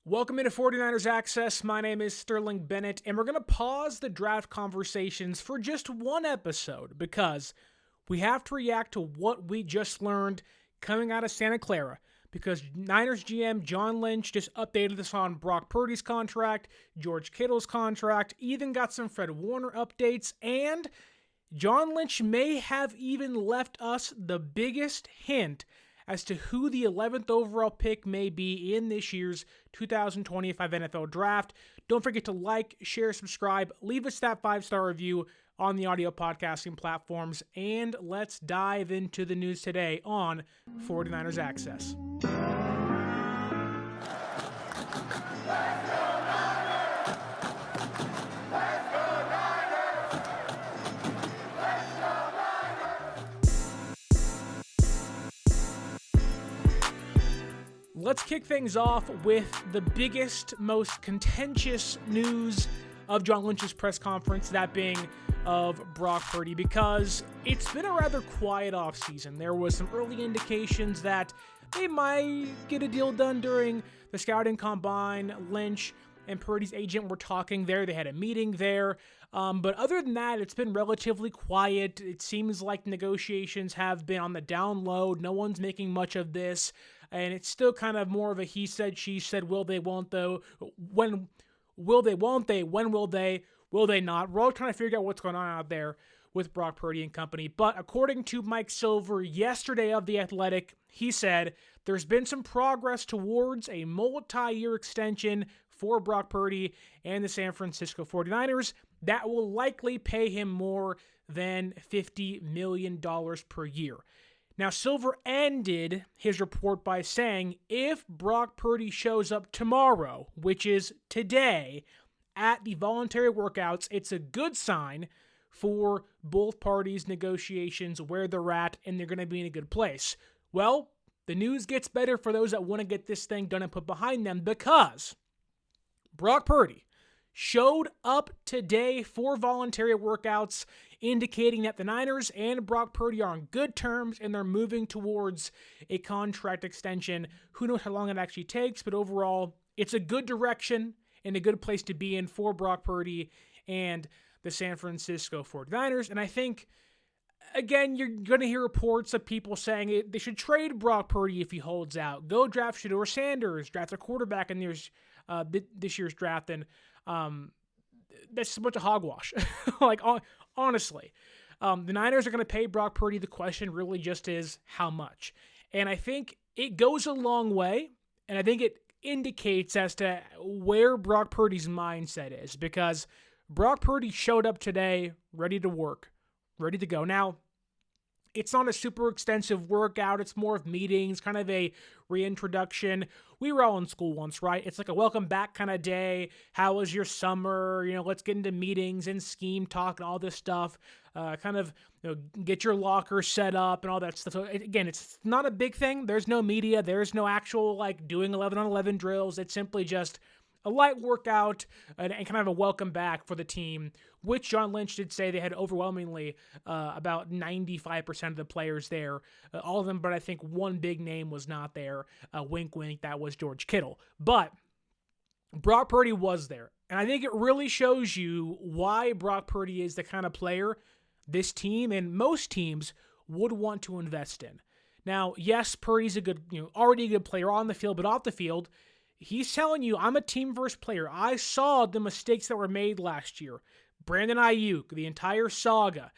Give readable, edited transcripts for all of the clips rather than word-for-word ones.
Welcome into 49ers Access. My name is Sterling Bennett, and we're going to pause the draft conversations for just one episode because we have to react to what we just learned coming out of Santa Clara. Because Niners GM John Lynch just updated us on Brock Purdy's contract, George Kittle's contract, even got some Fred Warner updates, and John Lynch may have even left us the biggest hint as to who the 11th overall pick may be in this year's 2025 NFL Draft. Don't forget to like, share, subscribe, leave us that 5-star review on the audio podcasting platforms, and let's dive into the news today on 49ers Access. Let's kick things off with the biggest, most contentious news of John Lynch's press conference, that being of Brock Purdy, because it's been a rather quiet offseason. There was some early indications that they might get a deal done during the scouting combine. Lynch and Purdy's agent were talking there. They had a meeting there. But other than that, it's been relatively quiet. It seems like negotiations have been on the down low. No one's making much of this. And it's still kind of more of a he said, she said, will they, won't they, when will they, won't they, when will they not? We're all trying to figure out what's going on out there with Brock Purdy and company. But according to Mike Silver yesterday of The Athletic, he said there's been some progress towards a multi-year extension for Brock Purdy and the San Francisco 49ers that will likely pay him more than $50 million per year. Now, Silver ended his report by saying if Brock Purdy shows up tomorrow, which is today, at the voluntary workouts, it's a good sign for both parties' negotiations, where they're at, and they're going to be in a good place. Well, the news gets better for those that want to get this thing done and put behind them, because Brock Purdy showed up today for voluntary workouts, indicating that the Niners and Brock Purdy are on good terms and they're moving towards a contract extension. Who knows how long it actually takes, but overall, it's a good direction and a good place to be in for Brock Purdy and the San Francisco 49ers. And I think, again, you're going to hear reports of people saying they should trade Brock Purdy if he holds out. Go draft Shedeur Sanders, draft a quarterback in this year's draft, and that's just a bunch of hogwash. Honestly, the Niners are going to pay Brock Purdy. The question really just is how much. And I think it goes a long way, and I think it indicates as to where Brock Purdy's mindset is, because Brock Purdy showed up today ready to work, ready to go. Now, it's not a super extensive workout. It's more of meetings, kind of a reintroduction. We were all in school once, right? It's like a welcome back kind of day. How was your summer? Let's get into meetings and scheme talk and all this stuff. Get your locker set up and all that stuff. So again, it's not a big thing. There's no media. There's no actual doing 11-on-11 drills. It's simply just a light workout and kind of a welcome back for the team, which John Lynch did say they had overwhelmingly about 95% of the players there, all of them, but I think one big name was not there. Wink, wink, that was George Kittle. But Brock Purdy was there, and I think it really shows you why Brock Purdy is the kind of player this team and most teams would want to invest in. Now, yes, Purdy's already a good player on the field, but off the field, he's telling you, I'm a team-first player. I saw the mistakes that were made last year. Brandon Ayuk, the entire saga,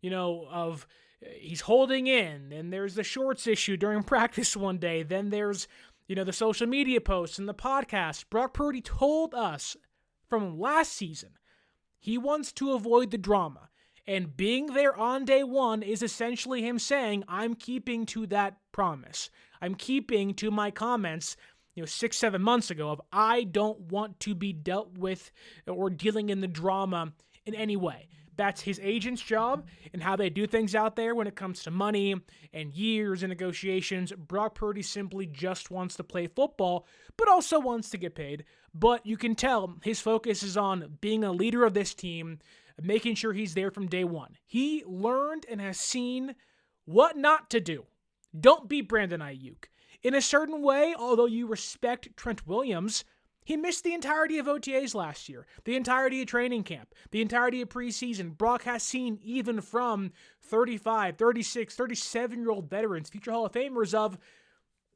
of he's holding in, and there's the shorts issue during practice one day. Then there's, the social media posts and the podcast. Brock Purdy told us from last season he wants to avoid the drama. And being there on day one is essentially him saying, I'm keeping to that promise. I'm keeping to my comments 6-7 months ago of I don't want to be dealt with or dealing in the drama in any way. That's his agent's job and how they do things out there when it comes to money and years and negotiations. Brock Purdy simply just wants to play football, but also wants to get paid. But you can tell his focus is on being a leader of this team, making sure he's there from day one. He learned and has seen what not to do. Don't be Brandon Ayuk. In a certain way, although you respect Trent Williams, He missed the entirety of OTAs last year, the entirety of training camp, the entirety of preseason. Brock has seen even from 35, 36, 37-year-old veterans, future Hall of Famers of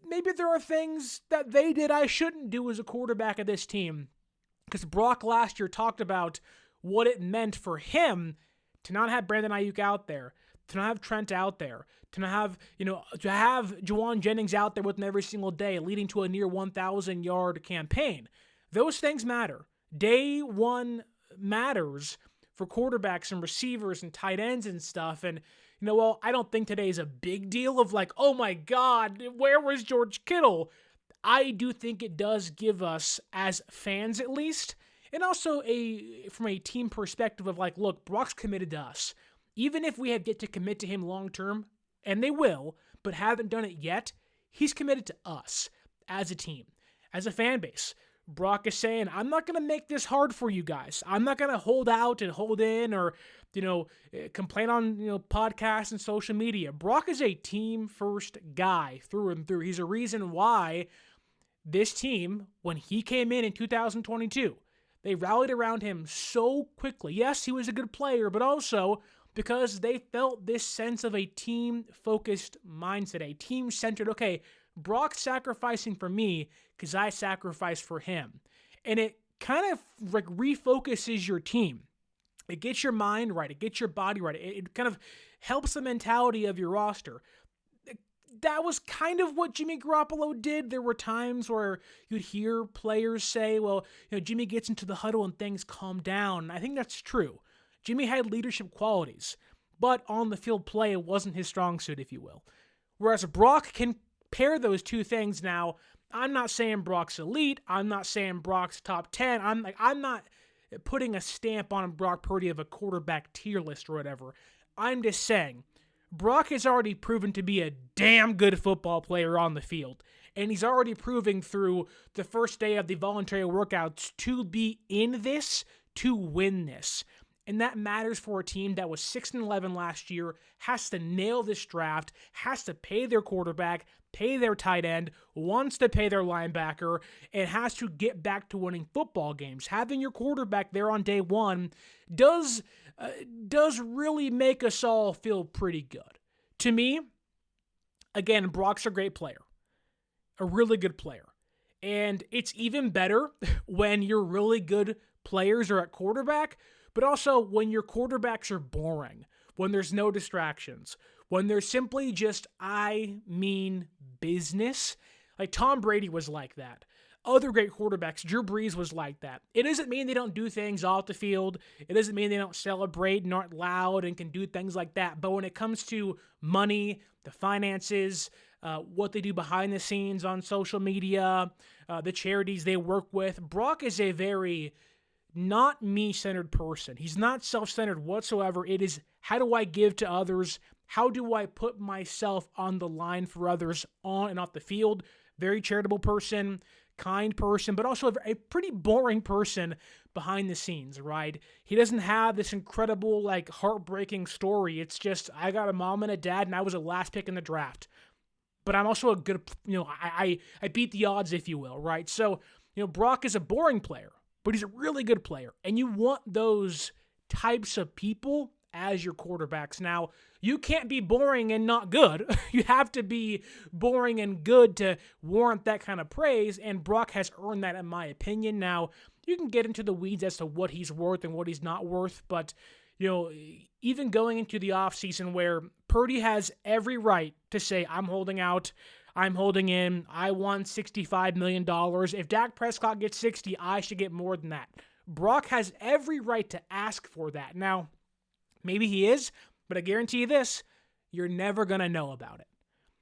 maybe there are things that they did I shouldn't do as a quarterback of this team. Because Brock last year talked about what it meant for him to not have Brandon Ayuk out there, to not have Trent out there, to not have, to have Juwan Jennings out there with him every single day, leading to a near 1,000-yard campaign. Those things matter. Day one matters for quarterbacks and receivers and tight ends and stuff. And, I don't think today's a big deal of like, oh my God, where was George Kittle? I do think it does give us, as fans at least, and also from a team perspective of like, look, Brock's committed to us. Even if we have yet to commit to him long-term, and they will, but haven't done it yet, he's committed to us as a team, as a fan base. Brock is saying, I'm not going to make this hard for you guys. I'm not going to hold out and hold in or, complain on, podcasts and social media. Brock is a team-first guy through and through. He's a reason why this team, when he came in 2022, they rallied around him so quickly. Yes, he was a good player, but also because they felt this sense of a team-focused mindset, a team-centered, okay, Brock's sacrificing for me because I sacrificed for him. And it kind of like refocuses your team. It gets your mind right. It gets your body right. It kind of helps the mentality of your roster. That was kind of what Jimmy Garoppolo did. There were times where you'd hear players say, well, Jimmy gets into the huddle and things calm down. I think that's true. Jimmy had leadership qualities, but on the field play, it wasn't his strong suit, if you will. Whereas Brock can pair those two things now. I'm not saying Brock's elite. I'm not saying Brock's top 10. I'm not putting a stamp on Brock Purdy of a quarterback tier list or whatever. I'm just saying Brock has already proven to be a damn good football player on the field. And he's already proving through the first day of the voluntary workouts to be in this, to win this. And that matters for a team that was 6-11 last year, has to nail this draft, has to pay their quarterback, pay their tight end, wants to pay their linebacker, and has to get back to winning football games. Having your quarterback there on day one does really make us all feel pretty good. To me, again, Brock's a great player, a really good player. And it's even better when your really good players are at quarterback, but also when your quarterbacks are boring, when there's no distractions, when there's simply just, I mean business. Like Tom Brady was like that. Other great quarterbacks, Drew Brees was like that. It doesn't mean they don't do things off the field. It doesn't mean they don't celebrate and aren't loud and can do things like that. But when it comes to money, the finances, what they do behind the scenes on social media, the charities they work with, Brock is a very not me-centered person. He's not self-centered whatsoever. It is, how do I give to others? How do I put myself on the line for others on and off the field? Very charitable person, kind person, but also a pretty boring person behind the scenes, right? He doesn't have this incredible, heartbreaking story. It's just, I got a mom and a dad, and I was the last pick in the draft. But I'm also a good, I beat the odds, if you will, right? So, Brock is a boring player, but he's a really good player. And you want those types of people as your quarterbacks. Now, you can't be boring and not good. You have to be boring and good to warrant that kind of praise, and Brock has earned that in my opinion. Now, you can get into the weeds as to what he's worth and what he's not worth, but even going into the offseason where Purdy has every right to say, I'm holding out, I'm holding in, I won $65 million. If Dak Prescott gets 60, I should get more than that. Brock has every right to ask for that. Now, maybe he is, but I guarantee you this, you're never going to know about it.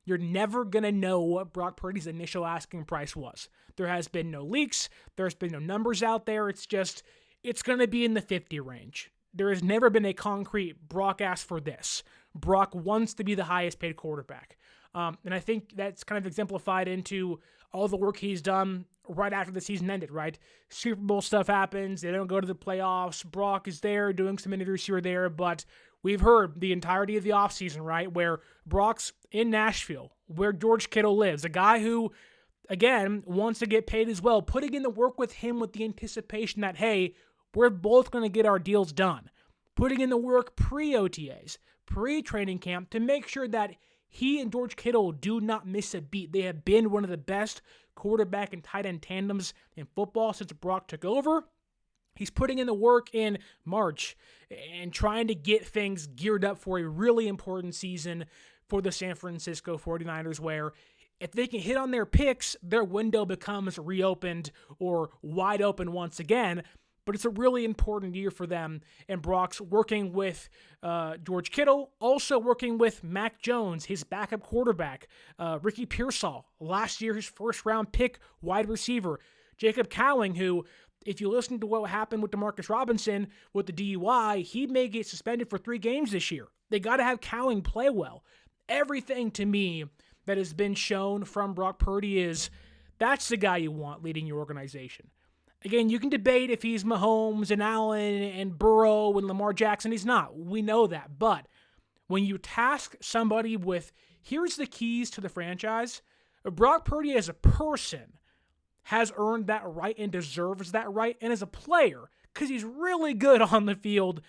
You're never going to know what Brock Purdy's initial asking price was. There has been no leaks. There's been no numbers out there. It's going to be in the 50 range. There has never been a concrete Brock asked for this. Brock wants to be the highest paid quarterback. And I think that's kind of exemplified into all the work he's done right after the season ended, right? Super Bowl stuff happens. They don't go to the playoffs. Brock is there doing some interviews here or there, but we've heard the entirety of the offseason, right, where Brock's in Nashville, where George Kittle lives, a guy who again, wants to get paid as well, putting in the work with him with the anticipation that, hey, we're both going to get our deals done. Putting in the work pre-OTAs, pre-training camp to make sure that he and George Kittle do not miss a beat. They have been one of the best quarterback and tight end tandems in football since Brock took over. He's putting in the work in March and trying to get things geared up for a really important season for the San Francisco 49ers, where if they can hit on their picks, their window becomes reopened or wide open once again. But it's a really important year for them. And Brock's working with George Kittle, also working with Mac Jones, his backup quarterback, Ricky Pearsall, last year his first-round pick wide receiver, Jacob Cowing, who, if you listen to what happened with Demarcus Robinson with the DUI, he may get suspended for 3 games this year. They got to have Cowing play well. Everything to me that has been shown from Brock Purdy is that's the guy you want leading your organization. Again, you can debate if he's Mahomes and Allen and Burrow and Lamar Jackson. He's not. We know that. But when you task somebody with, here's the keys to the franchise, Brock Purdy as a person has earned that right and deserves that right. And as a player, because he's really good on the field,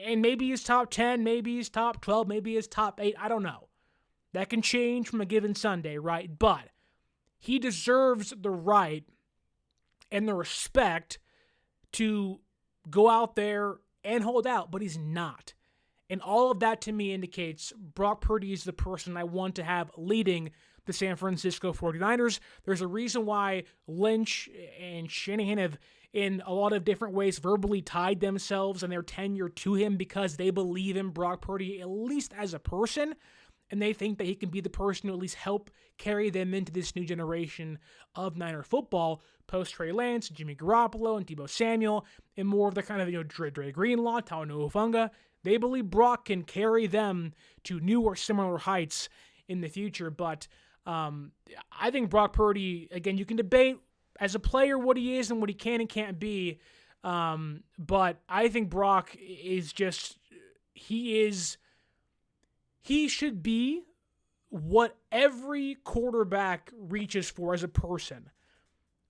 and maybe he's top 10, maybe he's top 12, maybe he's top 8, I don't know. That can change from a given Sunday, right? But he deserves the right and the respect to go out there and hold out, but he's not. And all of that to me indicates Brock Purdy is the person I want to have leading the San Francisco 49ers. There's a reason why Lynch and Shanahan have, in a lot of different ways, verbally tied themselves and their tenure to him because they believe in Brock Purdy, at least as a person, and they think that he can be the person to at least help carry them into this new generation of Niner football, post Trey Lance, Jimmy Garoppolo, and Deebo Samuel, and more of the kind of, Dre Greenlaw, Talanoa Funga. They believe Brock can carry them to new or similar heights in the future, but I think Brock Purdy, again, you can debate as a player what he is and what he can and can't be, but I think Brock is just, he should be what every quarterback reaches for as a person.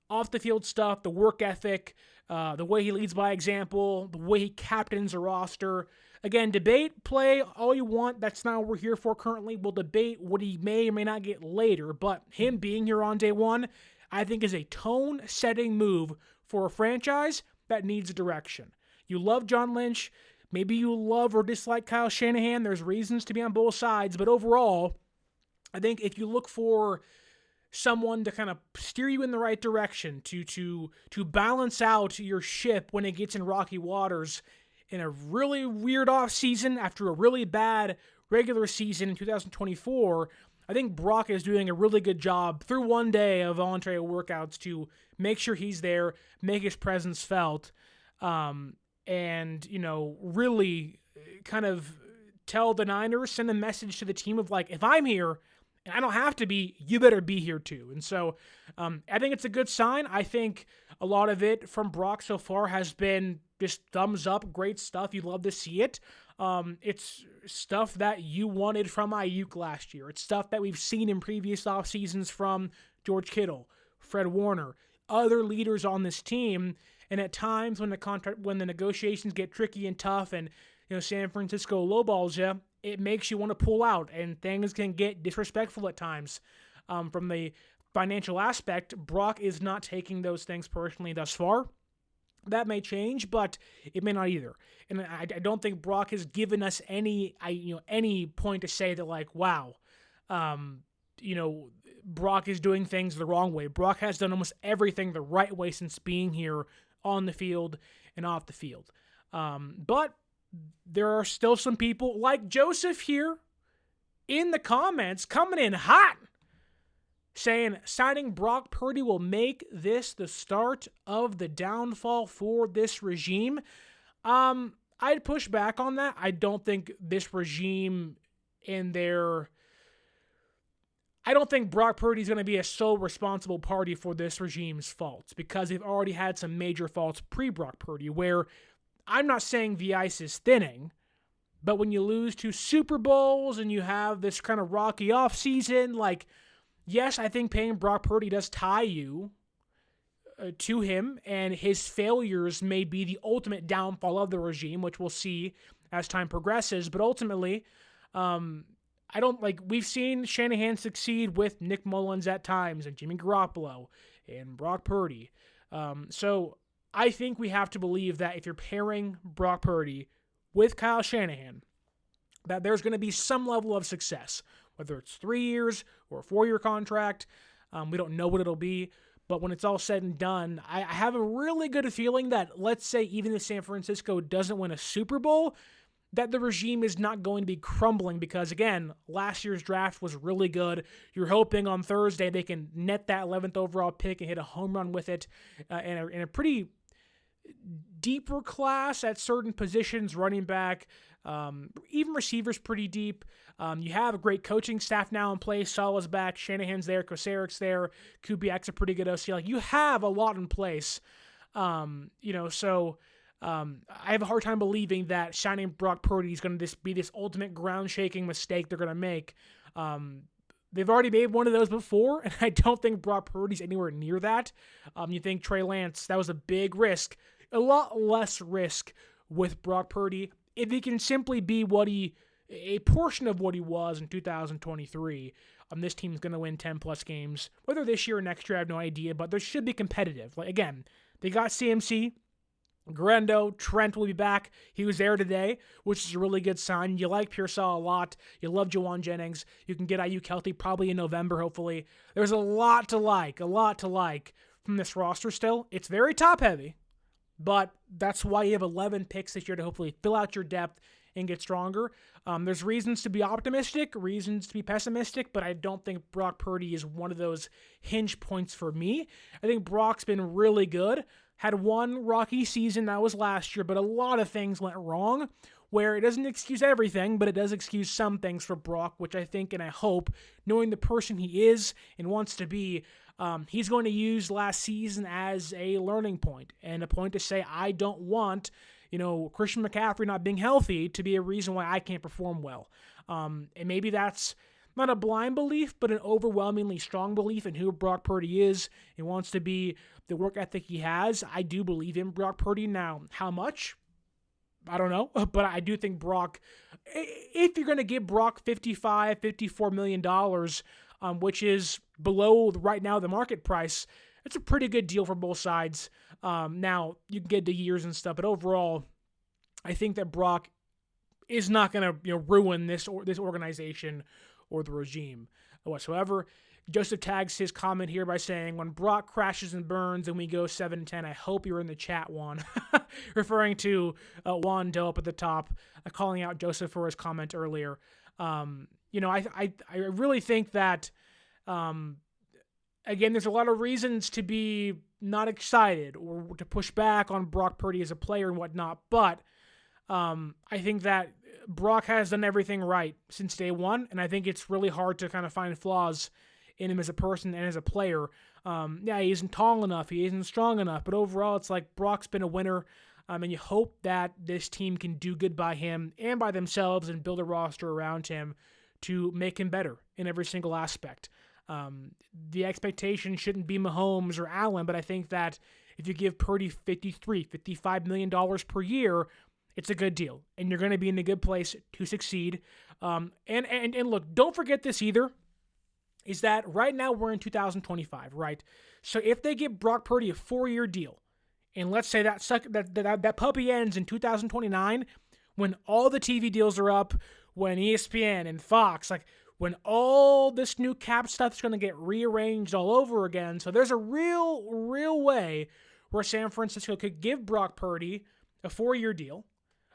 Off the field stuff, the work ethic, the way he leads by example, the way he captains a roster. Again, debate, play all you want. That's not what we're here for currently. We'll debate what he may or may not get later, but him being here on day one, I think is a tone-setting move for a franchise that needs direction. You love John Lynch. Maybe you love or dislike Kyle Shanahan. There's reasons to be on both sides, but overall, I think if you look for someone to kind of steer you in the right direction, to balance out your ship when it gets in rocky waters in a really weird offseason after a really bad regular season in 2024, I think Brock is doing a really good job through one day of voluntary workouts to make sure he's there, make his presence felt, and, really kind of tell the Niners, send a message to the team of like, if I'm here and I don't have to be, you better be here too. And so I think it's a good sign. I think a lot of it from Brock so far has been just thumbs up, great stuff. You love to see it. It's stuff that you wanted from Ayuk last year. It's stuff that we've seen in previous off seasons from George Kittle, Fred Warner, other leaders on this team. And at times when the negotiations get tricky and tough, and San Francisco lowballs you, it makes you want to pull out, and things can get disrespectful at times. From the financial aspect, Brock is not taking those things personally thus far. That may change, but it may not either. And I don't think Brock has given us any point to say that like, wow, Brock is doing things the wrong way. Brock has done almost everything the right way since being here on the field and off the field. But there are still some people like Joseph here in the comments coming in hot, saying signing Brock Purdy will make this the start of the downfall for this regime. I'd push back on that. I don't think this regime I don't think Brock Purdy is going to be a sole responsible party for this regime's faults, because they've already had some major faults pre-Brock Purdy, where I'm not saying the ice is thinning, but when you lose 2 Super Bowls and you have this kind of rocky offseason, like, yes, I think paying Brock Purdy does tie you to him, and his failures may be the ultimate downfall of the regime, which we'll see as time progresses. But ultimately, I don't we've seen Shanahan succeed with Nick Mullins at times and Jimmy Garoppolo and Brock Purdy. So I think we have to believe that if you're pairing Brock Purdy with Kyle Shanahan, that there's going to be some level of success, whether it's 3 years or a 4-year contract. We don't know what it'll be. But when it's all said and done, I have a really good feeling that, let's say, even if San Francisco doesn't win a Super Bowl, that the regime is not going to be crumbling because, again, last year's draft was really good. You're hoping on Thursday they can net that 11th overall pick and hit a home run with it in a pretty deeper class at certain positions, running back, even receivers pretty deep. You have a great coaching staff now in place. Salah's back, Shanahan's there, Kosarek's there, Kubiak's a pretty good OC. You have a lot in place. I have a hard time believing that signing Brock Purdy is going to be this ultimate ground-shaking mistake they're going to make. They've already made one of those before, and I don't think Brock Purdy's anywhere near that. You think Trey Lance, that was a big risk. A lot less risk with Brock Purdy if he can simply be a portion of what he was in 2023. This team's going to win 10-plus games. Whether this year or next year, I have no idea, but they should be competitive. Again, they got CMC, Grando, Trent will be back. He was there today, which is a really good sign. You like Pearsall a lot. You love Jawan Jennings. You can get IU Kelty probably in November, hopefully. There's a lot to like from this roster still. It's very top-heavy, but that's why you have 11 picks this year to hopefully fill out your depth and get stronger. There's reasons to be optimistic, reasons to be pessimistic, but I don't think Brock Purdy is one of those hinge points for me. I think Brock's been really good. Had one rocky season, that was last year, but a lot of things went wrong, where it doesn't excuse everything, but it does excuse some things for Brock, which I think and I hope, knowing the person he is and wants to be, he's going to use last season as a learning point and a point to say, I don't want, Christian McCaffrey not being healthy to be a reason why I can't perform well. And maybe that's not a blind belief, but an overwhelmingly strong belief in who Brock Purdy is and wants to be, the work ethic he has. I do believe in Brock Purdy. Now, how much? I don't know, but I do think Brock, if you're going to give Brock $54 million, which is below right now the market price, it's a pretty good deal for both sides. Now, you can get the years and stuff, but overall, I think that Brock is not going to ruin this organization or the regime whatsoever. Joseph tags his comment here by saying, when Brock crashes and burns and we go 7-10, I hope you're in the chat, Juan. Referring to Juan Doe up at the top, calling out Joseph for his comment earlier. I really think that, again, there's a lot of reasons to be not excited or to push back on Brock Purdy as a player and whatnot, but I think that Brock has done everything right since day one, and I think it's really hard to kind of find flaws in him as a person and as a player. He isn't tall enough, he isn't strong enough, but overall it's like Brock's been a winner, and you hope that this team can do good by him and by themselves and build a roster around him to make him better in every single aspect. The expectation shouldn't be Mahomes or Allen, but I think that if you give Purdy $55 million per year, it's a good deal, and you're going to be in a good place to succeed. And look, don't forget this either, is that right now we're in 2025, right? So if they give Brock Purdy a 4-year deal, and let's say that puppy ends in 2029, when all the TV deals are up, when ESPN and Fox, when all this new cap stuff is going to get rearranged all over again. So there's a real way where San Francisco could give Brock Purdy a 4-year deal,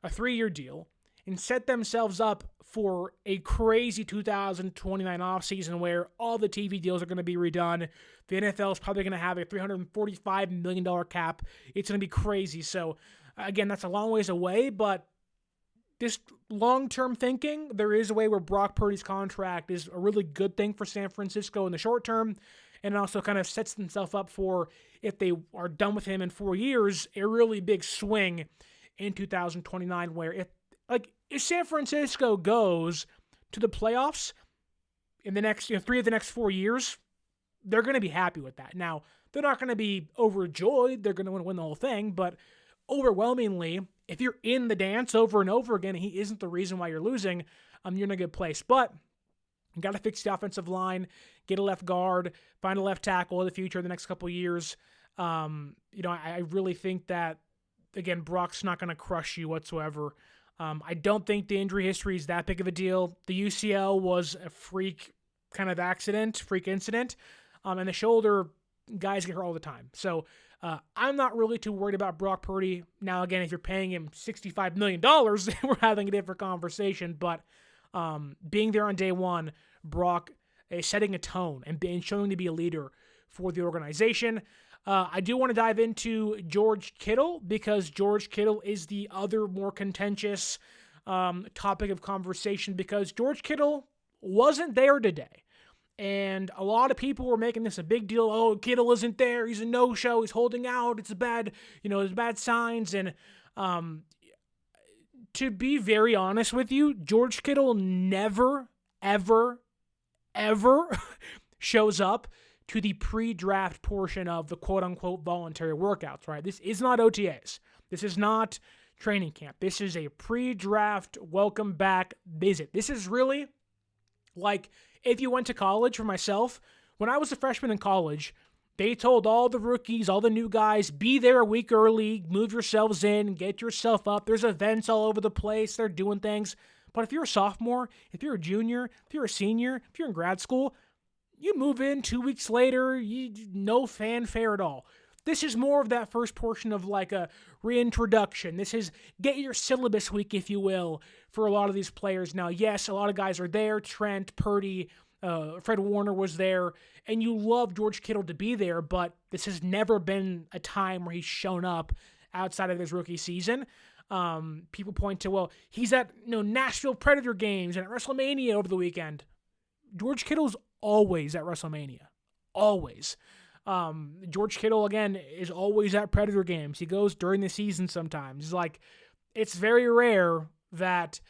a 3-year deal, and set themselves up for a crazy 2029 offseason where all the TV deals are going to be redone. The NFL is probably going to have a $345 million cap. It's going to be crazy. So, again, that's a long ways away, but this long-term thinking, there is a way where Brock Purdy's contract is a really good thing for San Francisco in the short term, and also kind of sets themselves up for, if they are done with him in 4 years, a really big swing in 2029 where if San Francisco goes to the playoffs, in the next 3 of the next 4 years, they're going to be happy with that. Now, they're not going to be overjoyed. They're going to win the whole thing. But overwhelmingly, if you're in the dance over and over again, and he isn't the reason why you're losing, you're in a good place. But you got to fix the offensive line, get a left guard, find a left tackle in the future, the next couple of years. I really think that, again, Brock's not going to crush you whatsoever. I don't think the injury history is that big of a deal. The UCL was a freak kind of freak incident. And the shoulder, guys get hurt all the time. So I'm not really too worried about Brock Purdy. Now, again, if you're paying him $65 million, we're having a different conversation. But being there on day one, Brock is setting a tone and showing to be a leader for the organization. I do want to dive into George Kittle because George Kittle is the other more contentious topic of conversation because George Kittle wasn't there today. And a lot of people were making this a big deal. Oh, Kittle isn't there. He's a no-show. He's holding out. It's there's bad signs. And to be very honest with you, George Kittle never, ever, ever shows up to the pre-draft portion of the quote-unquote voluntary workouts, right? This is not OTAs. This is not training camp. This is a pre-draft welcome back visit. This is really like if you went to college. For myself, when I was a freshman in college, they told all the rookies, all the new guys, be there a week early, move yourselves in, get yourself up. There's events all over the place. They're doing things. But if you're a sophomore, if you're a junior, if you're a senior, if you're in grad school, you move in 2 weeks later, no fanfare at all. This is more of that first portion of like a reintroduction. This is get your syllabus week, if you will, for a lot of these players. Now, yes, a lot of guys are there. Trent, Purdy, Fred Warner was there, and you love George Kittle to be there, but this has never been a time where he's shown up outside of his rookie season. People point to, well, he's at Nashville Predator games and at WrestleMania over the weekend. George Kittle's always at WrestleMania. Always. George Kittle, again, is always at Predator games. He goes during the season sometimes. It's very rare that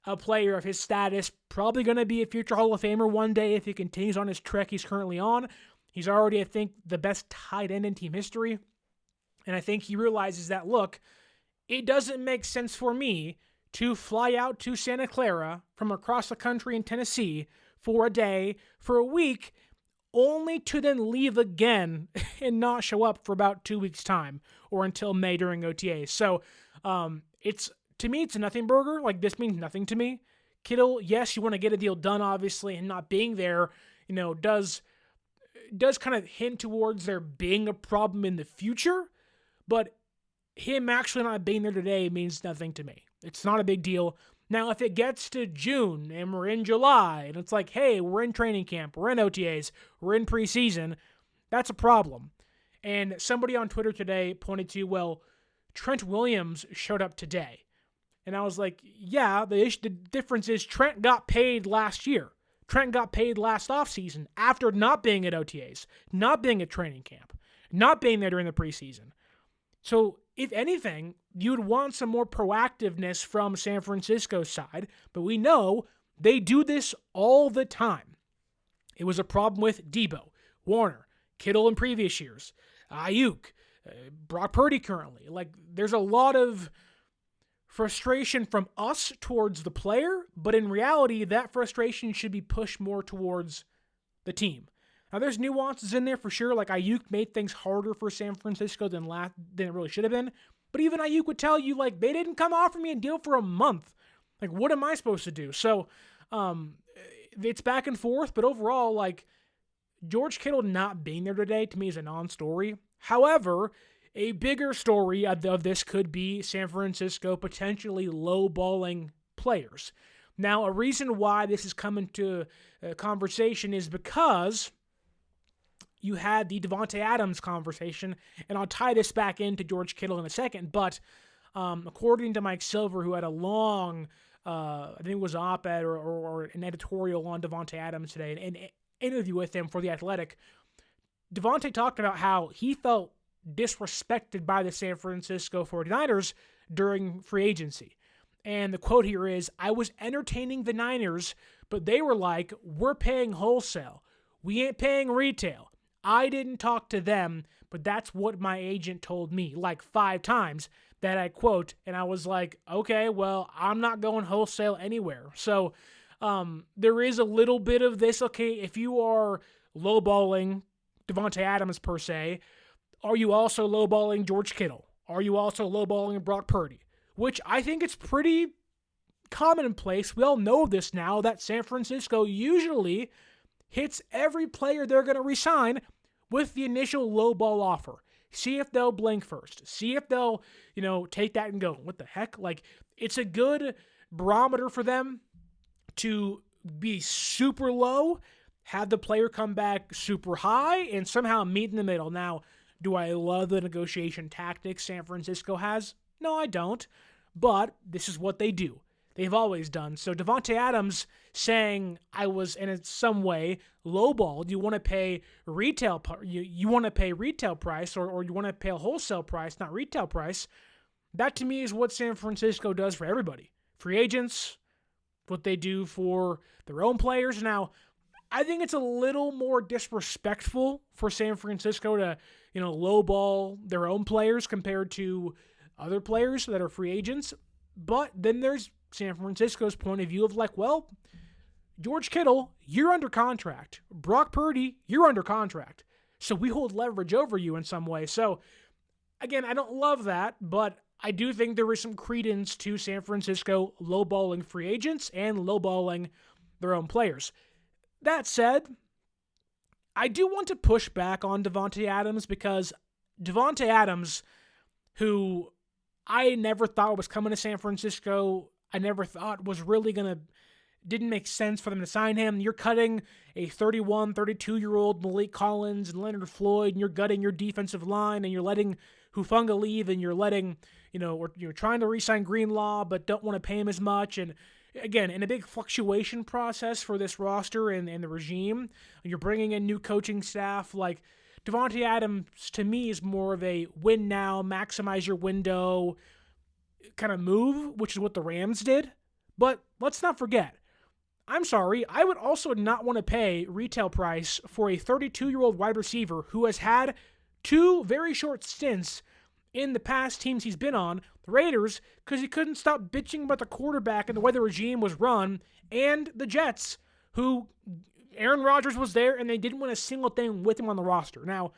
a player of his status, probably going to be a future Hall of Famer one day if he continues on his trek he's currently on. He's already, I think, the best tight end in team history. And I think he realizes that, look, it doesn't make sense for me to fly out to Santa Clara from across the country in Tennessee for a day, for a week, only to then leave again and not show up for about 2 weeks' time or until May during OTAs. So to me, it's a nothing burger. Like, this means nothing to me. Kittle, yes, you want to get a deal done, obviously, and not being there, does kind of hint towards there being a problem in the future, but him actually not being there today means nothing to me. It's not a big deal. Now, if it gets to June and we're in July and it's like, hey, we're in training camp, we're in OTAs, we're in preseason, that's a problem. And somebody on Twitter today pointed to, well, Trent Williams showed up today. And I was like, yeah, the difference is Trent got paid last year. Trent got paid last offseason after not being at OTAs, not being at training camp, not being there during the preseason. So, if anything, you'd want some more proactiveness from San Francisco's side, but we know they do this all the time. It was a problem with Debo, Warner, Kittle in previous years, Ayuk, Brock Purdy currently. Like, there's a lot of frustration from us towards the player, but in reality, that frustration should be pushed more towards the team. Now, there's nuances in there for sure. Like, Ayuk made things harder for San Francisco than it really should have been. But even Ayuk would tell you, like, they didn't come offer me a deal for a month. Like, what am I supposed to do? So, it's back and forth. But overall, like, George Kittle not being there today, to me, is a non-story. However, a bigger story of this could be San Francisco potentially lowballing players. Now, a reason why this is coming to conversation is because you had the Davante Adams conversation, and I'll tie this back into George Kittle in a second, but according to Mike Silver, who had a long, I think it was an op-ed or an editorial on Davante Adams today, an interview with him for The Athletic, Davante talked about how he felt disrespected by the San Francisco 49ers during free agency. And the quote here is, "I was entertaining the Niners, but they were like, we're paying wholesale. We ain't paying retail. I didn't talk to them, but that's what my agent told me like 5 times that I quote. And I was like, okay, well, I'm not going wholesale anywhere. So there is a little bit of this. Okay, if you are lowballing Davante Adams per se, are you also lowballing George Kittle? Are you also lowballing Brock Purdy? Which I think it's pretty commonplace. We all know this now that San Francisco usually hits every player they're going to re-sign with the initial lowball offer. See if they'll blink first. See if they'll, take that and go, what the heck? Like, it's a good barometer for them to be super low, have the player come back super high, and somehow meet in the middle. Now, do I love the negotiation tactics San Francisco has? No, I don't. But this is what they do. They've always done. So Davante Adams saying I was in some way lowballed. You want to pay retail. You want to pay retail price, or you want to pay a wholesale price, not retail price. That to me is what San Francisco does for everybody. Free agents, what they do for their own players. Now, I think it's a little more disrespectful for San Francisco to, lowball their own players compared to other players that are free agents. But then there's San Francisco's point of view of like, well, George Kittle, you're under contract. Brock Purdy, you're under contract. So we hold leverage over you in some way. So, again, I don't love that, but I do think there is some credence to San Francisco lowballing free agents and lowballing their own players. That said, I do want to push back on Davante Adams because Davante Adams, who I never thought was coming to San Francisco, I never thought was really didn't make sense for them to sign him. You're cutting a 31, 32-year-old Malik Collins and Leonard Floyd, and you're gutting your defensive line, and you're letting Hufanga leave, and you're letting, or you're trying to re-sign Greenlaw, but don't want to pay him as much. And again, in a big fluctuation process for this roster and the regime, you're bringing in new coaching staff. Like, Davante Adams, to me, is more of a win now, maximize your window kind of move, which is what the Rams did. But let's not forget, I'm sorry, I would also not want to pay retail price for a 32-year-old wide receiver who has had 2 very short stints in the past teams he's been on, the Raiders, because he couldn't stop bitching about the quarterback and the way the regime was run, and the Jets, who Aaron Rodgers was there and they didn't win a single thing with him on the roster. Now,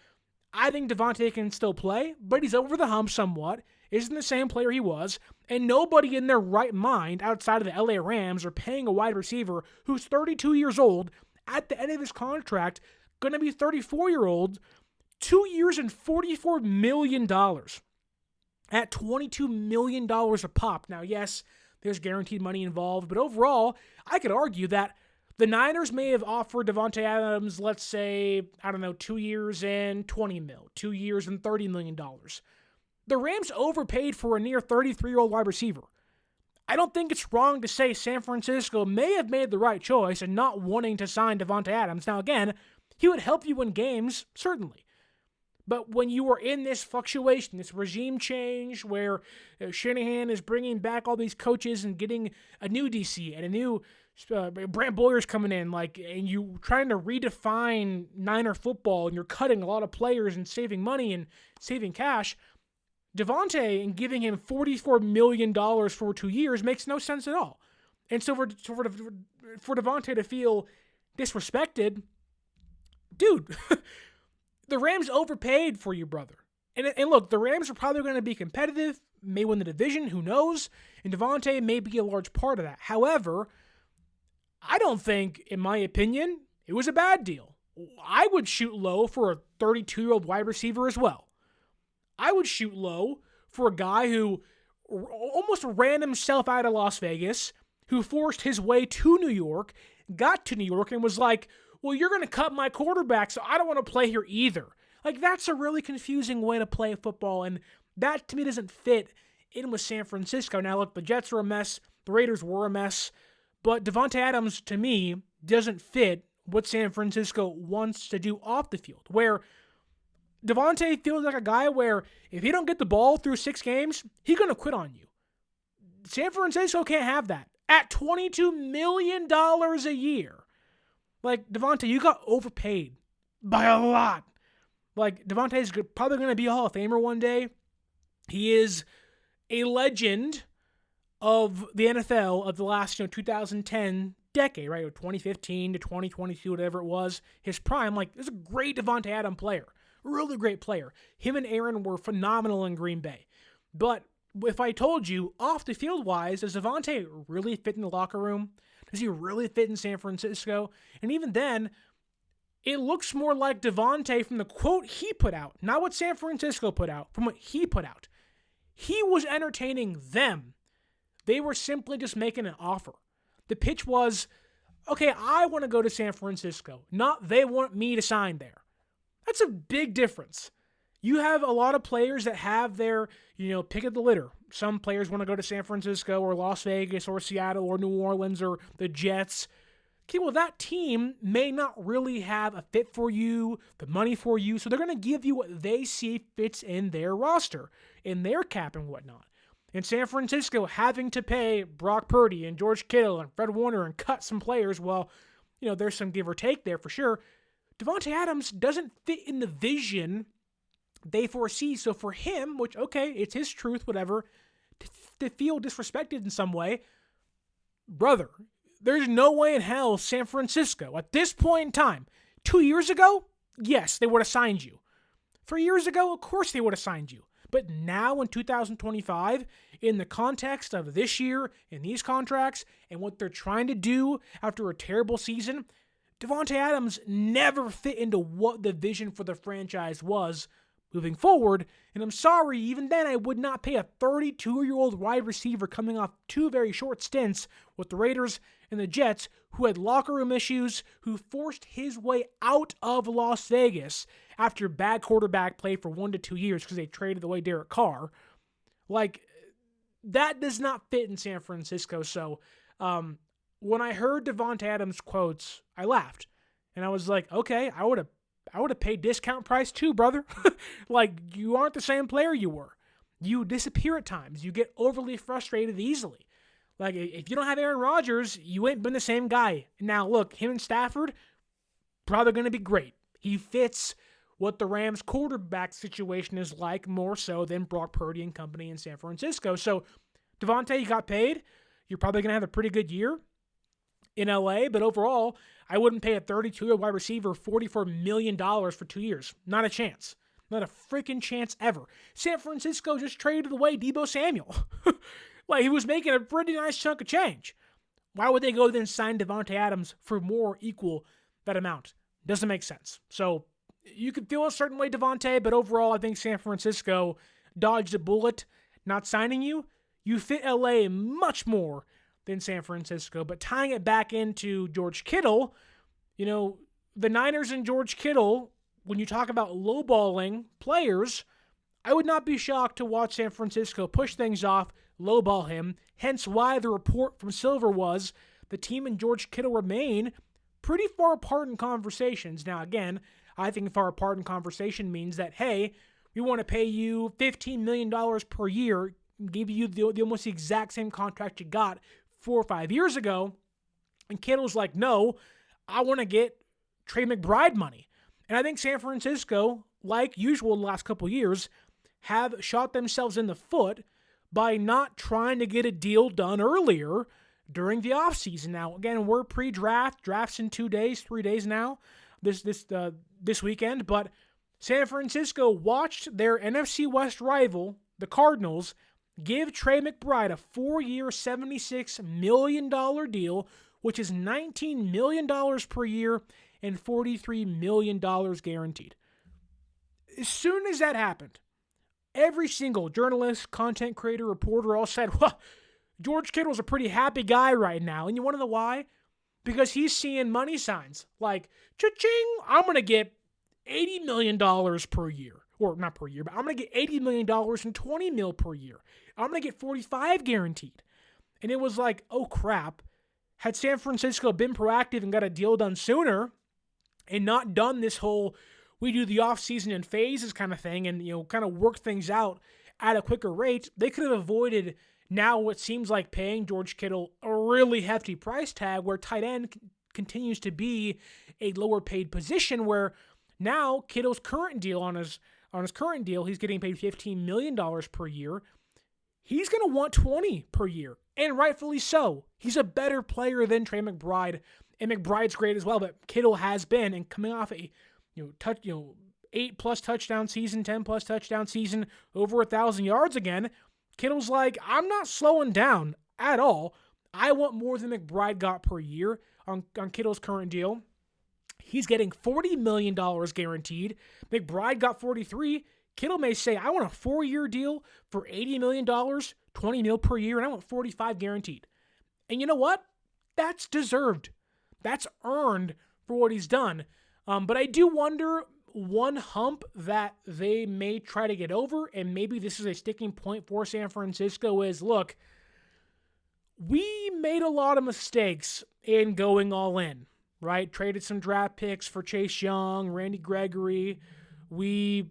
I think Davante can still play, but he's over the hump somewhat, isn't the same player he was, and nobody in their right mind outside of the LA Rams are paying a wide receiver who's 32 years old at the end of his contract, going to be 34-year-old, 2 years and $44 million at $22 million a pop. Now, yes, there's guaranteed money involved, but overall, I could argue that the Niners may have offered Davante Adams, let's say, 2 years and $20 million, 2 years and $30 million. The Rams overpaid for a near 33-year-old wide receiver. I don't think it's wrong to say San Francisco may have made the right choice in not wanting to sign Davante Adams. Now, again, he would help you win games, certainly. But when you are in this fluctuation, this regime change where Shanahan is bringing back all these coaches and getting a new DC and a new Brant Boyer's coming in, and you trying to redefine Niner football, and you're cutting a lot of players and saving money and saving cash, Davante and giving him $44 million for 2 years makes no sense at all. And so for Davante to feel disrespected, dude, the Rams overpaid for you, brother. And look, the Rams are probably going to be competitive, may win the division, who knows? And Davante may be a large part of that. However, I don't think, in my opinion, it was a bad deal. I would shoot low for a 32-year-old wide receiver as well. I would shoot low for a guy who almost ran himself out of Las Vegas, who forced his way to New York, got to New York, and was like, well, you're going to cut my quarterback, so I don't want to play here either. Like, that's a really confusing way to play football, and that, to me, doesn't fit in with San Francisco. Now, look, the Jets are a mess. The Raiders were a mess. But Davante Adams, to me, doesn't fit what San Francisco wants to do off the field, where Davante feels like a guy where if he don't get the ball through 6 games, he's going to quit on you. San Francisco can't have that. at $22 million a year. Like, Davante, you got overpaid by a lot. Like, Davante is probably going to be a Hall of Famer one day. He is a legend of the NFL of the last 2010 decade, right? 2015 to 2022, whatever it was. His prime, like, is a great Davante Adams player. Really great player. Him and Aaron were phenomenal in Green Bay. But if I told you, off the field wise, does Davante really fit in the locker room? Does he really fit in San Francisco? And even then, it looks more like Davante from the quote he put out, not what San Francisco put out, from what he put out. He was entertaining them. They were simply just making an offer. The pitch was, okay, I want to go to San Francisco, not they want me to sign there. That's a big difference. You have a lot of players that have their, pick of the litter. Some players want to go to San Francisco or Las Vegas or Seattle or New Orleans or the Jets. Okay, well, that team may not really have a fit for you, the money for you, so they're going to give you what they see fits in their roster, in their cap and whatnot. In San Francisco, having to pay Brock Purdy and George Kittle and Fred Warner and cut some players, well, there's some give or take there for sure. Davante Adams doesn't fit in the vision they foresee. So for him, which, okay, it's his truth, whatever, to feel disrespected in some way, brother, there's no way in hell San Francisco, at this point in time, 2 years ago, yes, they would have signed you. 3 years ago, of course they would have signed you. But now in 2025, in the context of this year and these contracts and what they're trying to do after a terrible season, Davante Adams never fit into what the vision for the franchise was moving forward. And I'm sorry, even then I would not pay a 32-year-old wide receiver coming off two very short stints with the Raiders and the Jets, who had locker room issues, who forced his way out of Las Vegas after bad quarterback play for 1 to 2 years because they traded away Derek Carr. Like, that does not fit in San Francisco. So when I heard Davante Adams' quotes, I laughed. And I was like, okay, I would have paid discount price too, brother. Like, you aren't the same player you were. You disappear at times. You get overly frustrated easily. Like, if you don't have Aaron Rodgers, you ain't been the same guy. Now, look, him and Stafford, probably going to be great. He fits what the Rams quarterback situation is like more so than Brock Purdy and company in San Francisco. So, Davante, you got paid. You're probably going to have a pretty good year in LA, but overall, I wouldn't pay a 32-year-old wide receiver $44 million for 2 years. Not a chance. Not a freaking chance ever. San Francisco just traded away Deebo Samuel. Like, he was making a pretty nice chunk of change. Why would they go then sign Davante Adams for more equal that amount? Doesn't make sense. So, you could feel a certain way, Davante, but overall, I think San Francisco dodged a bullet not signing you. You fit LA much more than San Francisco. But tying it back into George Kittle, the Niners and George Kittle, when you talk about lowballing players, I would not be shocked to watch San Francisco push things off, lowball him, hence why the report from Silver was the team and George Kittle remain pretty far apart in conversations. Now, again, I think far apart in conversation means that, hey, we want to pay you $15 million per year, give you the almost the exact same contract you got 4 or 5 years ago. And Kittle's like, no, I want to get Trey McBride money. And I think San Francisco, like usual the last couple years, have shot themselves in the foot by not trying to get a deal done earlier during the offseason. Now, again, we're pre-draft. Draft's in 2 days, 3 days now, this weekend. But San Francisco watched their NFC West rival, the Cardinals, give Trey McBride a 4-year, $76 million deal, which is $19 million per year and $43 million guaranteed. As soon as that happened, every single journalist, content creator, reporter all said, well, George Kittle's a pretty happy guy right now. And you want to know why? Because he's seeing money signs like, cha-ching, I'm going to get $80 million per year. Or not per year, but I'm going to get $80 million and $20 mil per year. I'm going to get 45 guaranteed. And it was like, oh crap. Had San Francisco been proactive and got a deal done sooner and not done this whole we do the offseason in phases kind of thing and, kind of work things out at a quicker rate, they could have avoided now it seems like paying George Kittle a really hefty price tag where tight end continues to be a lower paid position where now Kittle's current deal on his current deal, he's getting paid $15 million per year. He's going to want 20 per year, and rightfully so. He's a better player than Trey McBride, and McBride's great as well, but Kittle has been, and coming off a 8+ touchdown season, 10+ touchdown season, over 1,000 yards again, Kittle's like, I'm not slowing down at all. I want more than McBride got per year on Kittle's current deal. He's getting $40 million guaranteed. McBride got 43. Kittle may say, I want a 4-year deal for $80 million, $20 mil per year, and I want 45 guaranteed. And you know what? That's deserved. That's earned for what he's done. But I do wonder, one hump that they may try to get over, and maybe this is a sticking point for San Francisco, is, look, we made a lot of mistakes in going all in, right? Traded some draft picks for Chase Young, Randy Gregory. We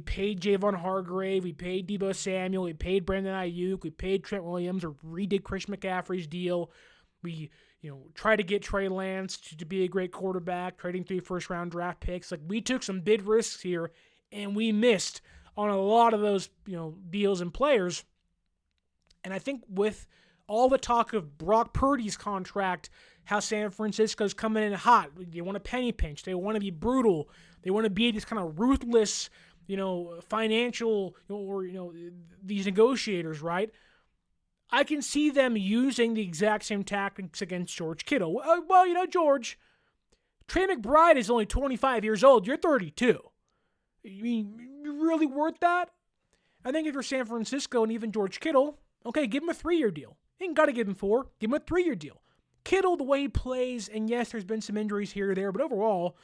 paid Javon Hargrave. We paid Deebo Samuel. We paid Brandon Ayuk. We paid Trent Williams, or redid Christian McCaffrey's deal. We, tried to get Trey Lance to be a great quarterback, trading 3 first-round draft picks. Like, we took some big risks here, and we missed on a lot of those, deals and players. And I think with all the talk of Brock Purdy's contract, how San Francisco's coming in hot. They want to penny pinch. They want to be brutal. They want to be this kind of ruthless, financial, or, these negotiators, right? I can see them using the exact same tactics against George Kittle. Well, George, Trey McBride is only 25 years old. You're 32. You mean, you're really worth that? I think if you're San Francisco and even George Kittle, okay, give him a 3-year deal. You ain't got to give him 4. Give him a 3-year deal. Kittle, the way he plays, and yes, there's been some injuries here or there, but overall,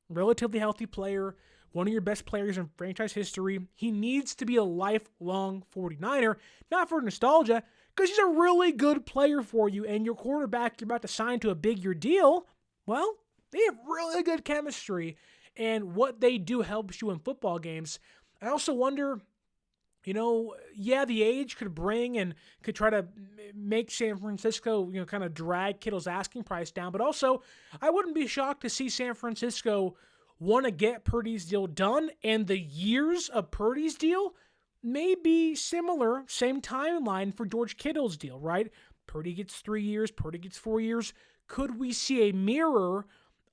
relatively healthy player, one of your best players in franchise history. He needs to be a lifelong 49er, not for nostalgia, because he's a really good player for you, and your quarterback you're about to sign to a big-year deal, well, they have really good chemistry, and what they do helps you in football games. I also wonder, the age could bring and could try to make San Francisco, kind of drag Kittle's asking price down. But also, I wouldn't be shocked to see San Francisco want to get Purdy's deal done, and the years of Purdy's deal may be similar, same timeline for George Kittle's deal, right? Purdy gets 3 years, Purdy gets 4 years. Could we see a mirror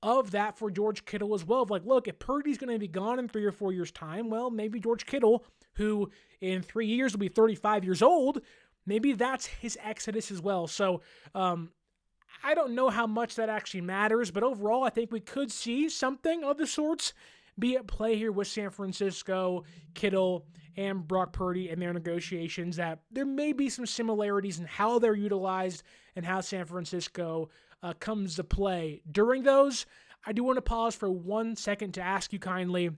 of that for George Kittle as well? Of like, look, if Purdy's going to be gone in 3 or 4 years' time, well, maybe George Kittle, who in 3 years will be 35 years old, maybe that's his exodus as well. So I don't know how much that actually matters, but overall, I think we could see something of the sorts be at play here with San Francisco, Kittle, and Brock Purdy and their negotiations, that there may be some similarities in how they're utilized and how San Francisco comes to play during those. I do want to pause for 1 second to ask you kindly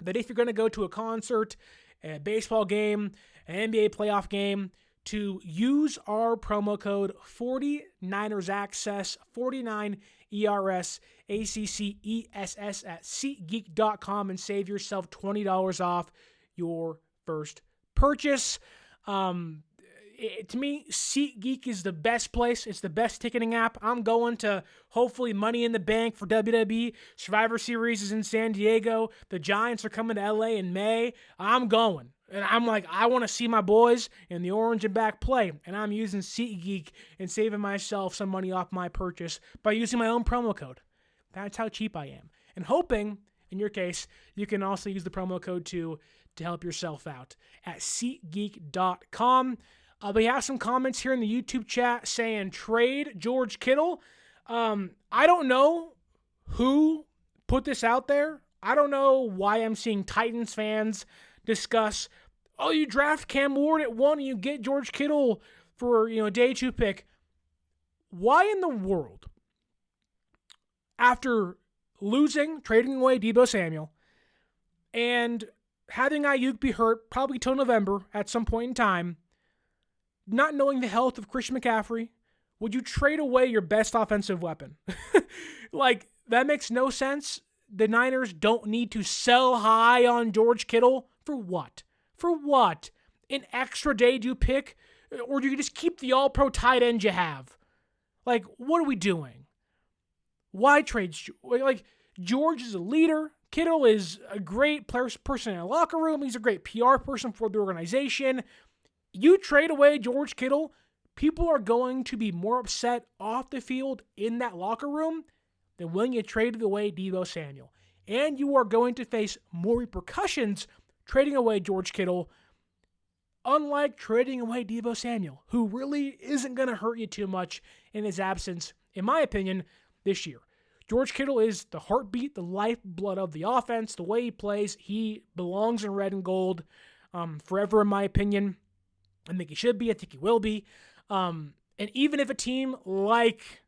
that if you're going to go to a concert, a baseball game, an NBA playoff game, to use our promo code 49ersaccess, 49ERSACCESS at SeatGeek.com and save yourself $20 off your first purchase. To me, SeatGeek is the best place. It's the best ticketing app. I'm going to hopefully Money in the Bank for WWE. Survivor Series is in San Diego. The Giants are coming to LA in May. I'm going. And I'm like, I want to see my boys in the orange and black play. And I'm using SeatGeek and saving myself some money off my purchase by using my own promo code. That's how cheap I am. And hoping, in your case, you can also use the promo code to help yourself out at SeatGeek.com. We have some comments here in the YouTube chat saying trade George Kittle. I don't know who put this out there. I don't know why I'm seeing Titans fans discuss, oh, you draft Cam Ward at 1 and you get George Kittle for, a day 2 pick. Why in the world, after trading away Deebo Samuel, and having Ayuk be hurt probably till November at some point in time, not knowing the health of Christian McCaffrey, would you trade away your best offensive weapon? Like, that makes no sense. The Niners don't need to sell high on George Kittle. For what? For what? An extra day to pick Or do you just keep the all-pro tight end you have? Like, what are we doing? Why trade? Like, George is a leader. Kittle is a great person in the locker room. He's a great PR person for the organization. You trade away George Kittle, people are going to be more upset off the field in that locker room than when you traded away Deebo Samuel. And you are going to face more repercussions trading away George Kittle, unlike trading away Deebo Samuel, who really isn't going to hurt you too much in his absence, in my opinion, this year. George Kittle is the heartbeat, the lifeblood of the offense. The way he plays, he belongs in red and gold forever, in my opinion. I think he should be. I think he will be. And even if a team like,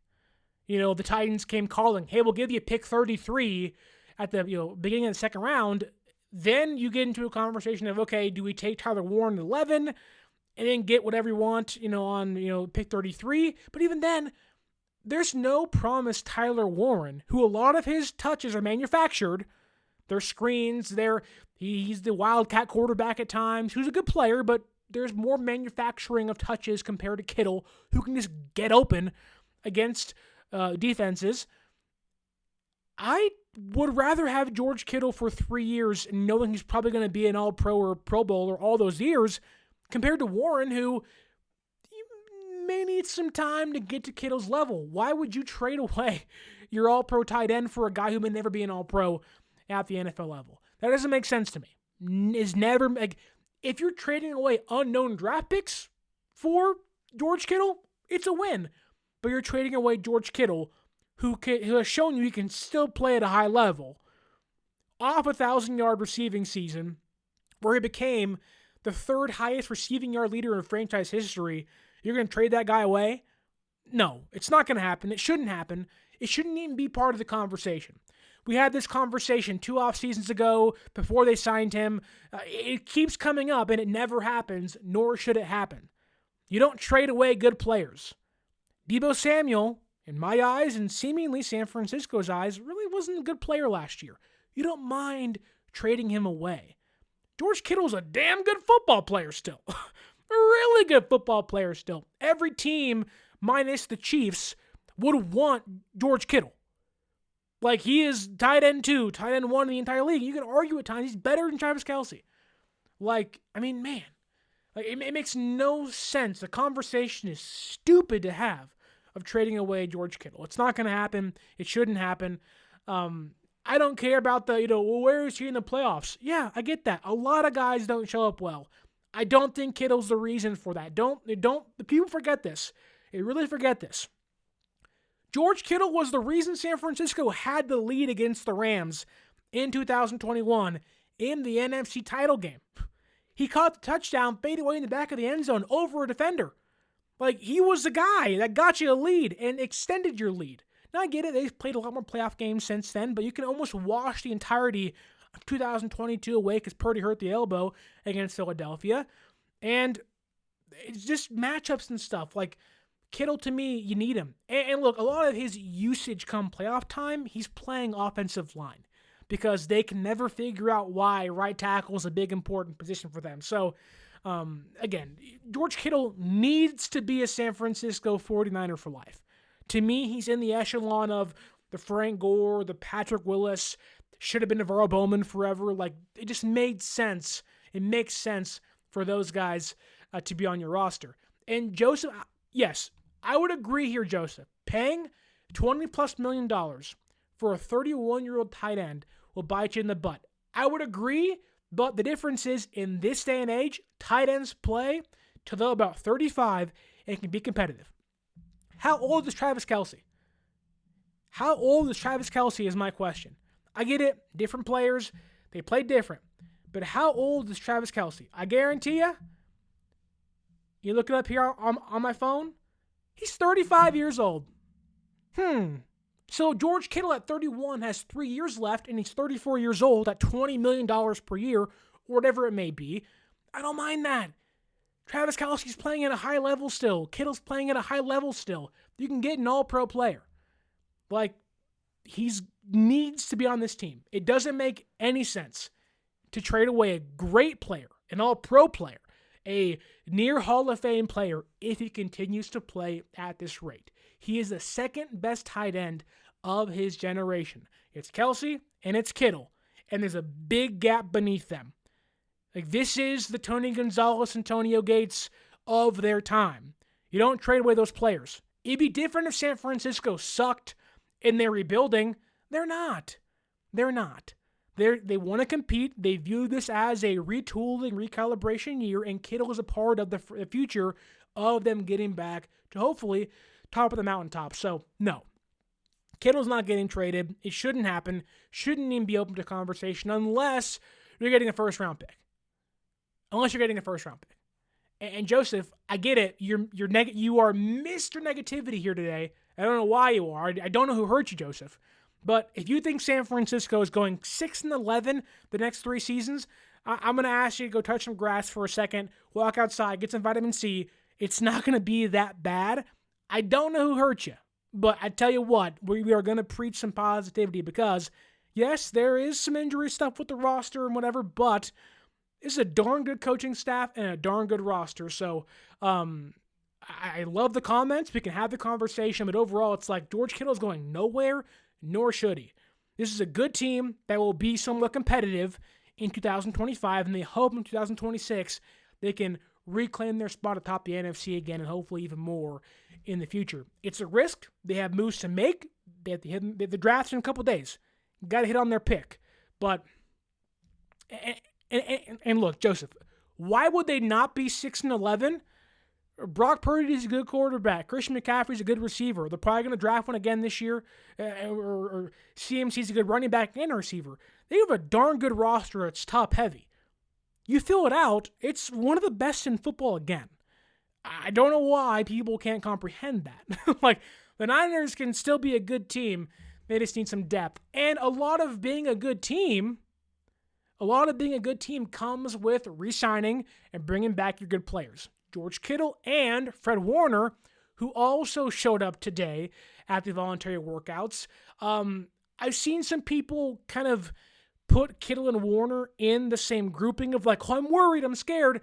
the Titans came calling, hey, we'll give you pick 33 at the beginning of the second round, then you get into a conversation of, okay, do we take Tyler Warren at 11 and then get whatever you want, on, pick 33? But even then, there's no promised Tyler Warren, who a lot of his touches are manufactured. They're screens. He's the wildcat quarterback at times, who's a good player, but there's more manufacturing of touches compared to Kittle, who can just get open against defenses. I would rather have George Kittle for 3 years, knowing he's probably going to be an All-Pro or Pro Bowler all those years, compared to Warren, who may need some time to get to Kittle's level. Why would you trade away your All-Pro tight end for a guy who may never be an All-Pro at the NFL level? That doesn't make sense to me. If you're trading away unknown draft picks for George Kittle, it's a win. But you're trading away George Kittle, who has shown you he can still play at a high level, off a 1,000-yard receiving season, where he became the third highest receiving yard leader in franchise history. You're going to trade that guy away? No, it's not going to happen. It shouldn't happen. It shouldn't even be part of the conversation. We had this conversation 2 off seasons ago before they signed him. It keeps coming up, and it never happens, nor should it happen. You don't trade away good players. Deebo Samuel, in my eyes, and seemingly San Francisco's eyes, really wasn't a good player last year. You don't mind trading him away. George Kittle's a damn good football player still. A really good football player still. Every team, minus the Chiefs, would want George Kittle. Like, he is tight end 2, tight end 1 in the entire league. You can argue at times he's better than Travis Kelce. It makes no sense. The conversation is stupid to have of trading away George Kittle. It's not going to happen. It shouldn't happen. I don't care about where is he in the playoffs? Yeah, I get that. A lot of guys don't show up well. I don't think Kittle's the reason for that. The people forget this. They really forget this. George Kittle was the reason San Francisco had the lead against the Rams in 2021 in the NFC title game. He caught the touchdown, fade away in the back of the end zone over a defender. He was the guy that got you a lead and extended your lead. Now, I get it. They've played a lot more playoff games since then, but you can almost wash the entirety of 2022 away because Purdy hurt the elbow against Philadelphia. And it's just matchups and stuff. Kittle, to me, you need him. And look, a lot of his usage come playoff time, he's playing offensive line because they can never figure out why right tackle is a big, important position for them. So, again, George Kittle needs to be a San Francisco 49er for life. To me, he's in the echelon of the Frank Gore, the Patrick Willis, should have been Navarro Bowman forever. It just made sense. It makes sense for those guys to be on your roster. And Joseph, yes, I would agree here, Joseph. Paying $20+ million for a 31-year-old tight end will bite you in the butt. I would agree, but the difference is in this day and age, tight ends play till they're about 35 and can be competitive. How old is Travis Kelce? How old is Travis Kelce is my question. I get it. Different players. They play different. But how old is Travis Kelce? I guarantee you look it up here on my phone, he's 35 years old. So George Kittle at 31 has 3 years left, and he's 34 years old at $20 million per year, or whatever it may be. I don't mind that. Travis Kelce's playing at a high level still. Kittle's playing at a high level still. You can get an all-pro player. He needs to be on this team. It doesn't make any sense to trade away a great player, an all-pro player, a near Hall of Fame player if he continues to play at this rate. He is the second best tight end of his generation. It's Kelsey and it's Kittle, and there's a big gap beneath them. Like, this is the Tony Gonzalez, Antonio Gates of their time. You don't trade away those players. It'd be different if San Francisco sucked and they're rebuilding. They're not. They're not. They want to compete. They view this as a retooling, recalibration year, and Kittle is a part of the future of them getting back to hopefully top of the mountaintop. So, no. Kittle's not getting traded. It shouldn't happen. Shouldn't even be open to conversation unless you're getting a first-round pick. And Joseph, I get it. You are Mr. Negativity here today. I don't know why you are. I don't know who hurt you, Joseph. But if you think San Francisco is going 6-11 the next 3 seasons, I'm going to ask you to go touch some grass for a second, walk outside, get some vitamin C. It's not going to be that bad. I don't know who hurt you. But I tell you what, we are going to preach some positivity because, yes, there is some injury stuff with the roster and whatever, but it's a darn good coaching staff and a darn good roster. So I love the comments. We can have the conversation, but overall, it's like George Kittle is going nowhere, nor should he. This is a good team that will be somewhat competitive in 2025, and they hope in 2026 they can reclaim their spot atop the NFC again and hopefully even more in the future. It's a risk. They have moves to make. They have to hit the draft in a couple days. Got to hit on their pick. But, and look, Joseph, why would they not be 6-11? Brock Purdy is a good quarterback. Christian McCaffrey's a good receiver. They're probably going to draft one again this year. Or CMC's a good running back and a receiver. They have a darn good roster. It's top heavy. You fill it out, it's one of the best in football again. I don't know why people can't comprehend that. Like, the Niners can still be a good team. They just need some depth. And a lot of being a good team comes with re-signing and bringing back your good players. George Kittle and Fred Warner, who also showed up today at the voluntary workouts. I've seen some people kind of put Kittle and Warner in the same grouping of like, oh, I'm worried, I'm scared.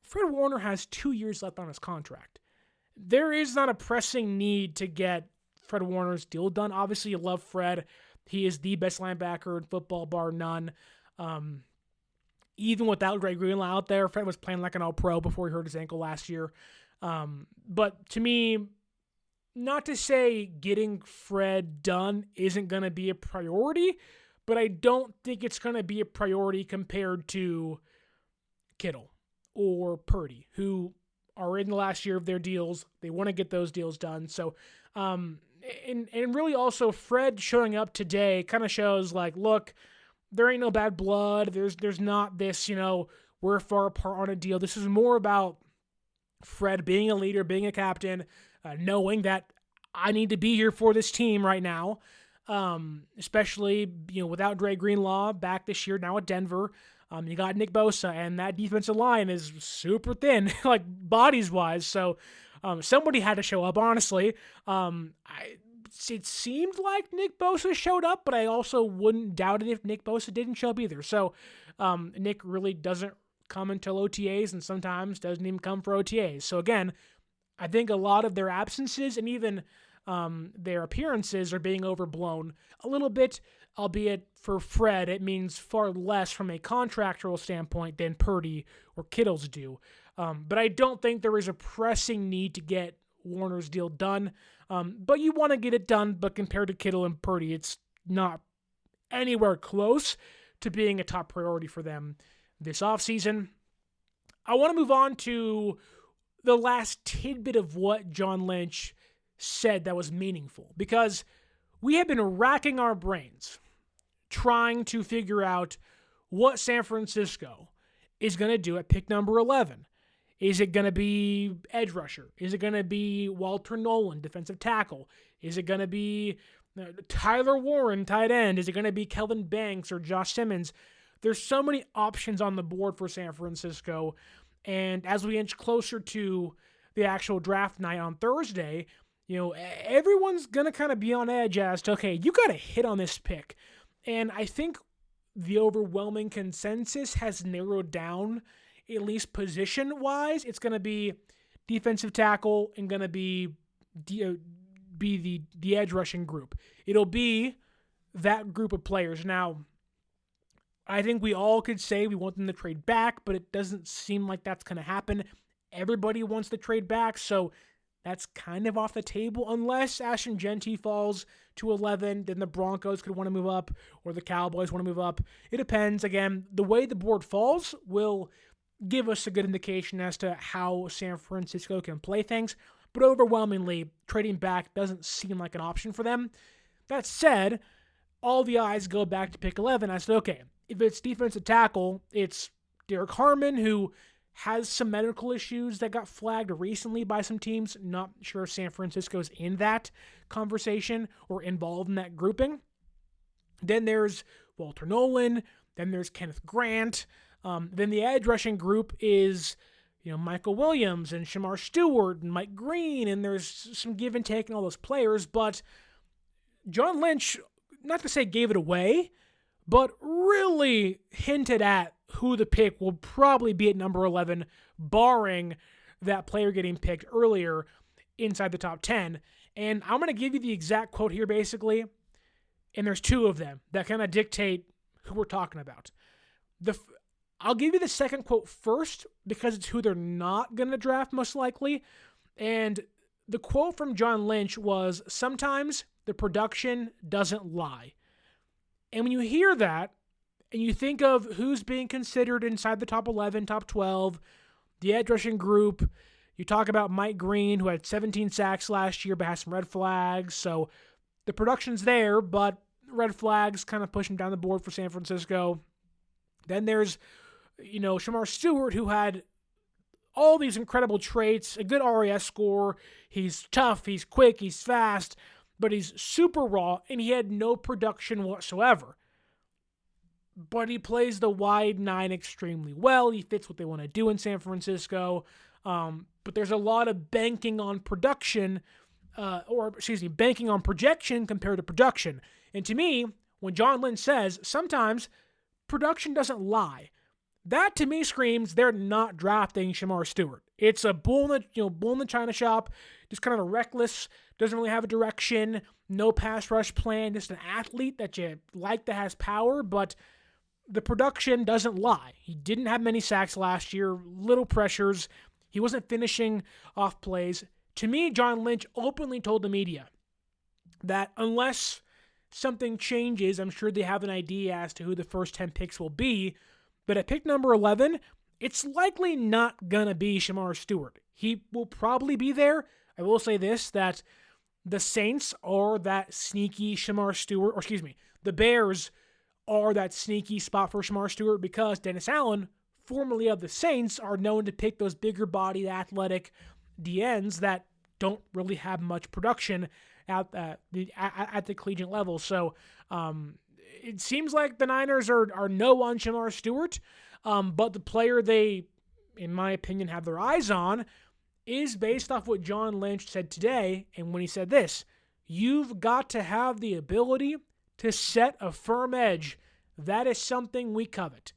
Fred Warner has 2 years left on his contract. There is not a pressing need to get Fred Warner's deal done. Obviously, you love Fred. He is the best linebacker in football, bar none. Even without Dre Greenlaw out there, Fred was playing like an all-pro before he hurt his ankle last year. But to me, not to say getting Fred done isn't going to be a priority, but I don't think it's going to be a priority compared to Kittle or Purdy, who are in the last year of their deals. They want to get those deals done. So, and really also Fred showing up today kind of shows like, look, there ain't no bad blood. There's not this, we're far apart on a deal. This is more about Fred being a leader, being a captain, knowing that I need to be here for this team right now. Especially, without Dre Greenlaw back this year, now at Denver. You got Nick Bosa, and that defensive line is super thin, like bodies-wise. So somebody had to show up, honestly. It seemed like Nick Bosa showed up, but I also wouldn't doubt it if Nick Bosa didn't show up either. So Nick really doesn't come until OTAs and sometimes doesn't even come for OTAs. So again, I think a lot of their absences and even their appearances are being overblown a little bit, albeit for Fred, it means far less from a contractual standpoint than Purdy or Kittle's do. But I don't think there is a pressing need to get Warner's deal done. But you want to get it done, but compared to Kittle and Purdy, it's not anywhere close to being a top priority for them this offseason. I want to move on to the last tidbit of what John Lynch said that was meaningful, because we have been racking our brains trying to figure out what San Francisco is going to do at pick number 11. Is it going to be edge rusher? Is it going to be Walter Nolan, defensive tackle? Is it going to be Tyler Warren, tight end? Is it going to be Kelvin Banks or Josh Simmons? There's so many options on the board for San Francisco, and as we inch closer to the actual draft night on Thursday, everyone's going to kind of be on edge as to, okay, you got to hit on this pick. And I think the overwhelming consensus has narrowed down at least position-wise, it's going to be defensive tackle and going to be the edge rushing group. It'll be that group of players. Now, I think we all could say we want them to trade back, but it doesn't seem like that's going to happen. Everybody wants to trade back, so that's kind of off the table. Unless Ashton Genty falls to 11, then the Broncos could want to move up, or the Cowboys want to move up. It depends. Again, the way the board falls will give us a good indication as to how San Francisco can play things, but overwhelmingly, trading back doesn't seem like an option for them. That said, all the eyes go back to pick 11. I said, okay, if it's defensive tackle, it's Derek Harmon, who has some medical issues that got flagged recently by some teams. Not sure if San Francisco's in that conversation or involved in that grouping. Then there's Walter Nolan. Then there's Kenneth Grant. Then the edge rushing group is, Michael Williams and Shamar Stewart and Mike Green, and there's some give and take in all those players. But John Lynch, not to say gave it away, but really hinted at who the pick will probably be at number 11, barring that player getting picked earlier inside the top 10. And I'm going to give you the exact quote here, basically, and there's two of them that kind of dictate who we're talking about. I'll give you the second quote first because it's who they're not going to draft most likely. And the quote from John Lynch was, "Sometimes the production doesn't lie." And when you hear that, and you think of who's being considered inside the top 11, top 12, the edge rushing group, you talk about Mike Green, who had 17 sacks last year but has some red flags. So the production's there, but red flags kind of push him down the board for San Francisco. Then there's, Shamar Stewart, who had all these incredible traits, a good RAS score. He's tough, he's quick, he's fast, but he's super raw, and he had no production whatsoever. But he plays the wide 9 extremely well. He fits what they want to do in San Francisco. But there's a lot of banking on production, banking on projection compared to production. And to me, when John Lynch says, sometimes production doesn't lie, that to me screams they're not drafting Shamar Stewart. It's a bull in the china shop, just kind of a reckless, doesn't really have a direction, no pass rush plan, just an athlete that you like that has power, but the production doesn't lie. He didn't have many sacks last year, little pressures. He wasn't finishing off plays. To me, John Lynch openly told the media that unless something changes, I'm sure they have an idea as to who the first 10 picks will be, but at pick number 11, it's likely not going to be Shamar Stewart. He will probably be there. I will say this, that the Saints are that sneaky Shamar Stewart, the Bears are that sneaky spot for Shamar Stewart because Dennis Allen, formerly of the Saints, are known to pick those bigger-bodied, athletic DNs that don't really have much production at the collegiate level. So it seems like the Niners are no on Shamar Stewart, but the player they, in my opinion, have their eyes on is based off what John Lynch said today. And when he said this, you've got to have the ability to set a firm edge. That is something we covet.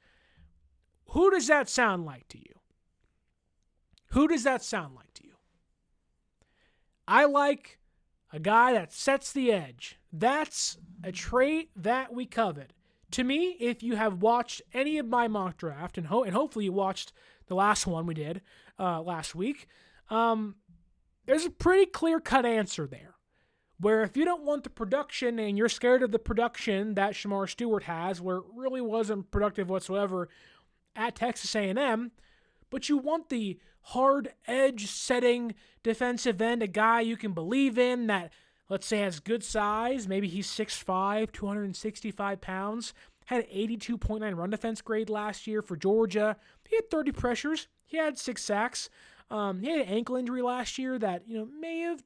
Who does that sound like to you? Who does that sound like to you? I like a guy that sets the edge. That's a trait that we covet. To me, if you have watched any of my mock draft, and hopefully you watched the last one we did last week, there's a pretty clear-cut answer there. Where if you don't want the production and you're scared of the production that Shamar Stewart has, where it really wasn't productive whatsoever at Texas A&M, but you want the hard edge setting defensive end, a guy you can believe in that, let's say, has good size. Maybe he's 6'5", 265 pounds, had an 82.9 run defense grade last year for Georgia. He had 30 pressures. He had 6 sacks. He had an ankle injury last year that may have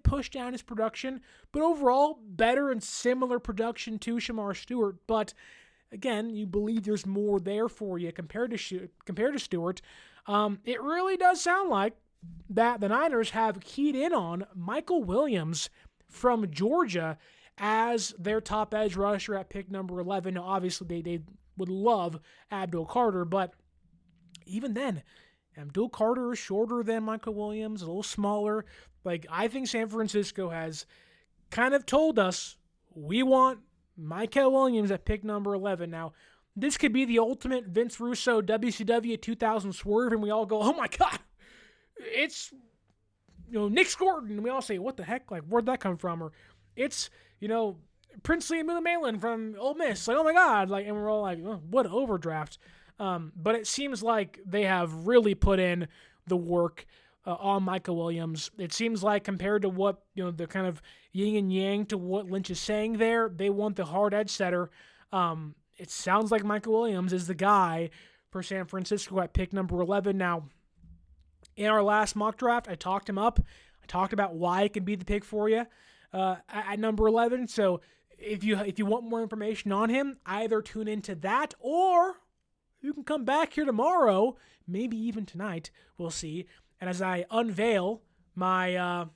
pushed down his production, but overall better and similar production to Shamar Stewart. But again, you believe there's more there for you compared to Stewart. It really does sound like that the Niners have keyed in on Michael Williams from Georgia as their top edge rusher at pick number 11. Now, obviously, they would love Abdul Carter, but even then, Abdul Carter is shorter than Michael Williams, a little smaller. Like, I think San Francisco has kind of told us, we want Michael Williams at pick number 11. Now, this could be the ultimate Vince Russo WCW 2000 swerve, and we all go, oh my God, it's, Nick Scorton. And we all say, what the heck? Like, where'd that come from? Or it's, Princely and Malin from Ole Miss. Like, oh my God. Like, and we're all like, oh, what overdraft. But it seems like they have really put in the work on Michael Williams. It seems like compared to what, the kind of yin and yang to what Lynch is saying there, they want the hard edge setter. It sounds like Michael Williams is the guy for San Francisco at pick number 11. Now, in our last mock draft, I talked him up. I talked about why it can be the pick for you at number 11. So if you want more information on him, either tune into that or you can come back here tomorrow, maybe even tonight. We'll see. And as I unveil my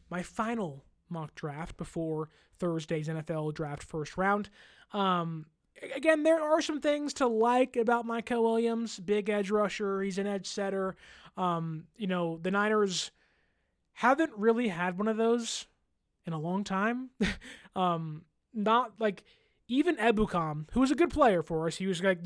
my final mock draft before Thursday's NFL draft first round, again, there are some things to like about Michael Williams. Big edge rusher. He's an edge setter. The Niners haven't really had one of those in a long time. Not like even Ebukam, who was a good player for us. He was like,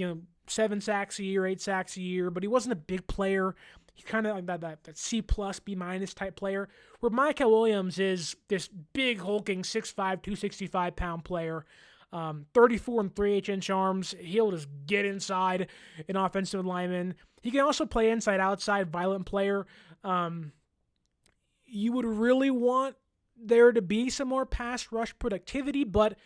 7 sacks a year, 8 sacks a year, but he wasn't a big player. He kind of like that C+, B- type player, where Michael Williams is this big, hulking, 6'5", 265-pound player, 34 and 3/8-inch arms. He'll just get inside an offensive lineman. He can also play inside-outside, violent player. You would really want there to be some more pass rush productivity, but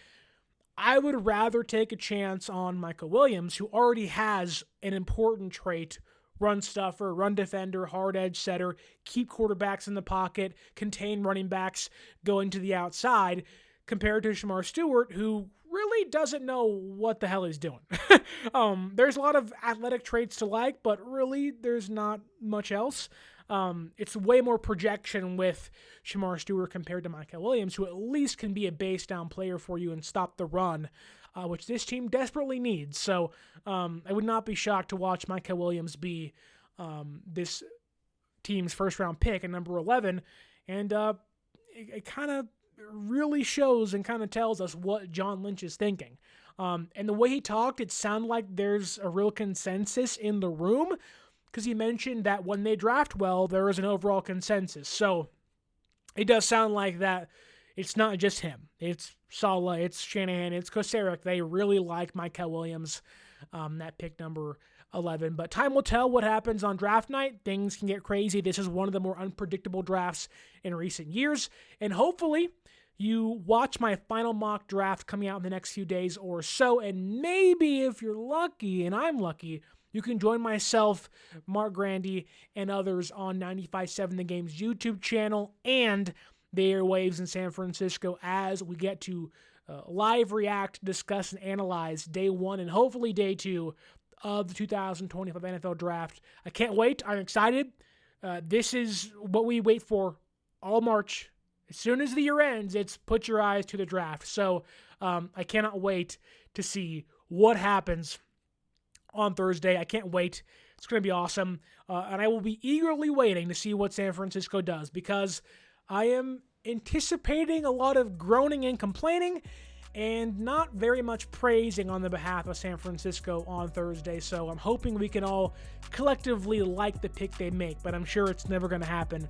I would rather take a chance on Michael Williams, who already has an important trait: run stuffer, run defender, hard edge setter, keep quarterbacks in the pocket, contain running backs going to the outside, compared to Shamar Stewart, who really doesn't know what the hell he's doing. There's a lot of athletic traits to like, but really there's not much else. It's way more projection with Shamar Stewart compared to Michael Williams, who at least can be a base down player for you and stop the run, which this team desperately needs. So I would not be shocked to watch Michael Williams be this team's first round pick at number 11. And it kind of really shows and kind of tells us what John Lynch is thinking. And the way he talked, it sounded like there's a real consensus in the room, because he mentioned that when they draft well, there is an overall consensus. So it does sound like that it's not just him. It's Saleh, it's Shanahan, it's Kocurek. They really like Michael Williams, that pick number 11. But time will tell what happens on draft night. Things can get crazy. This is one of the more unpredictable drafts in recent years. And hopefully you watch my final mock draft coming out in the next few days or so. And maybe if you're lucky, and I'm lucky, you can join myself, Mark Grandy, and others on 95.7 The Game's YouTube channel and the airwaves in San Francisco as we get to live react, discuss, and analyze day 1 and hopefully day 2 of the 2025 NFL Draft. I can't wait. I'm excited. This is what we wait for all March. As soon as the year ends, it's put your eyes to the draft. So I cannot wait to see what happens on Thursday. I can't wait. It's going to be awesome. And I will be eagerly waiting to see what San Francisco does, because I am anticipating a lot of groaning and complaining and not very much praising on the behalf of San Francisco on Thursday. So I'm hoping we can all collectively like the pick they make, but I'm sure it's never going to happen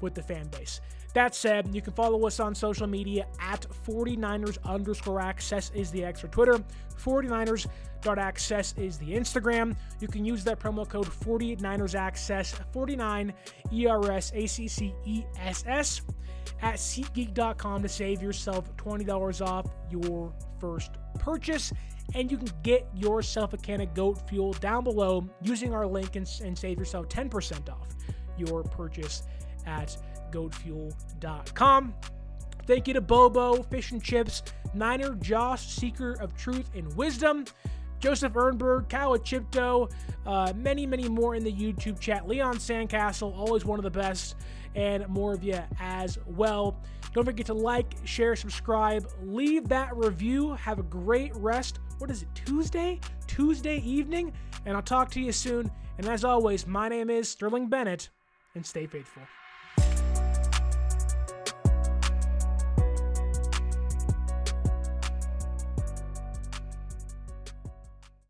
with the fan base. That said, you can follow us on social media at 49ers_access is the X or Twitter. 49ers.access is the Instagram. You can use that promo code 49ersaccess, 49 ERSACCESS at SeatGeek.com to save yourself $20 off your first purchase. And you can get yourself a can of goat fuel down below using our link and save yourself 10% off your purchase at goatfuel.com. Thank you to Bobo, Fish and Chips, Niner Josh, Seeker of Truth and Wisdom, Joseph Ernberg, Kawachipto, many, many more in the YouTube chat. Leon Sandcastle, always one of the best, and more of you as well. Don't forget to like, share, subscribe, leave that review. Have a great rest what is it, Tuesday evening, and I'll talk to you soon. And as always, my name is Sterling Bennett, and stay faithful.